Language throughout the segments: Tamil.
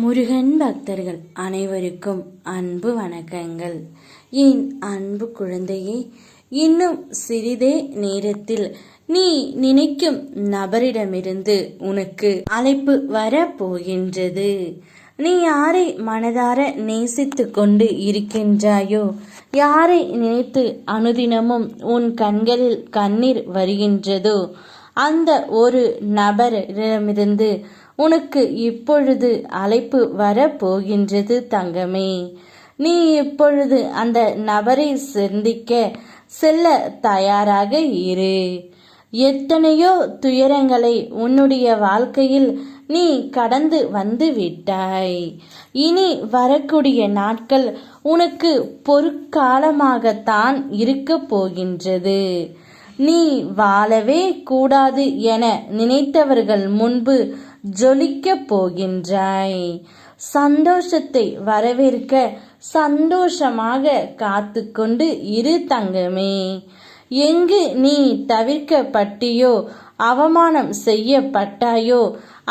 முருகன் பக்தர்கள் அனைவருக்கும் அன்பு வணக்கங்கள். என் அன்பு குழந்தையே, இன்னும் சிறிதே நேரத்தில் நீ நினைக்கும் நபரிடமிருந்து உனக்கு அழைப்பு வரப்போகின்றது. நீ யாரை மனதார நேசித்து கொண்டு இருக்கின்றாயோ, யாரை நினைத்து அனுதினமும் உன் கண்களில் கண்ணீர் வருகின்றதோ, அந்த ஒரு நபரிடமிருந்து உனக்கு இப்பொழுது அழைப்பு வரப்போகின்றது தங்கமே. நீ இப்பொழுது அந்த நபரை சந்திக்க செல்ல தயாராக இரு. எத்தனையோ துயரங்களை உன்னுடைய வாழ்க்கையில் நீ கடந்து வந்து விட்டாய். இனி வரக்கூடிய நாட்கள் உனக்கு பொற்காலமாகத்தான் இருக்க போகின்றது. நீ வாழவே கூடாது என நினைத்தவர்கள் முன்பு ஜொலிக்க போகின்றாய். சந்தோஷத்தை வரவேற்க சந்தோஷமாக காத்து கொண்டு இரு தங்கமே. எங்கு நீ தவிர்க்கப்பட்டியோ, அவமானம் செய்யப்பட்டாயோ,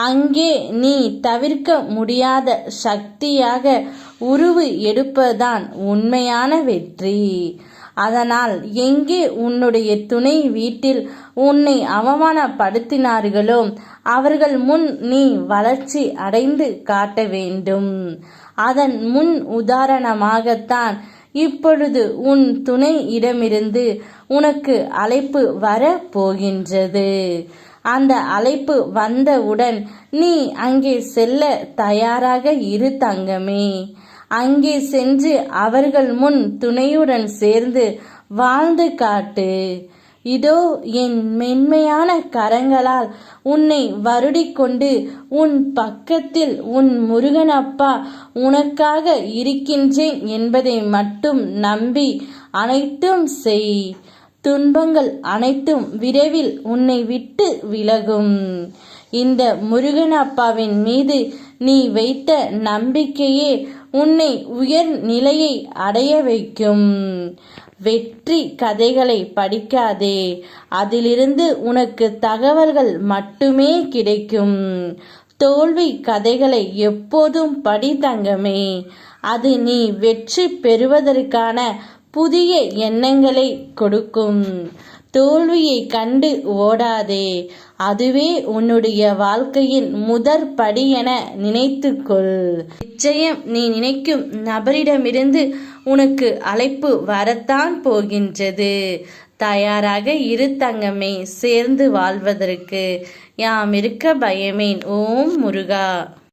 அங்கே நீ தவிர்க்க முடியாத சக்தியாக உருவு எடுப்பதுதான் உண்மையான வெற்றி. அதனால் எங்கே உன்னுடைய துணை வீட்டில் உன்னை அவமானப்படுத்தினார்களோ, அவர்கள் முன் நீ வளர்ச்சி அடைந்து காட்ட வேண்டும். அதன் முன் உதாரணமாகத்தான் இப்பொழுது உன் துணை இடமிருந்து உனக்கு அழைப்பு வர போகின்றது. அந்த அழைப்பு வந்தவுடன் நீ அங்கே செல்ல தயாராக இரு தங்கமே. அங்கே சென்று அவர்கள் முன் துணையுடன் சேர்ந்து வாழ்ந்து காட்டு. இதோ என் மென்மையான கரங்களால் உன்னை வருடிக்கொண்டு உன் பக்கத்தில் உன் முருகனப்பா உனக்காக இருக்கின்றேன் என்பதை மட்டும் நம்பி அனைத்தும் செய். துன்பங்கள் அனைத்தும் விரைவில் உன்னை விட்டு விலகும். இந்த முருகனப்பாவின் மீது நீ வைத்த நம்பிக்கையே உன்னை உயர் நிலையை அடைய வைக்கும். வெற்றி கதைகளை படிக்காதே, அதிலிருந்து உனக்கு தகவல்கள் மட்டுமே கிடைக்கும். தோல்வி கதைகளை எப்போதும் படி தங்கமே. அது நீ வெற்றி பெறுவதற்கான புதிய எண்ணங்களை கொடுக்கும். தோல்வியை கண்டு ஓடாதே, அதுவே உன்னுடைய வாழ்க்கையின் முதற் படி என நினைத்துக்கொள். நிச்சயம் நீ நினைக்கும் நபரிடமிருந்து உனக்கு அழைப்பு வரத்தான் போகின்றது. தயாராக இரு தங்கமே, சேர்ந்து வாழ்வதற்கு. யாம் இருக்க பயமேன். ஓம் முருகா.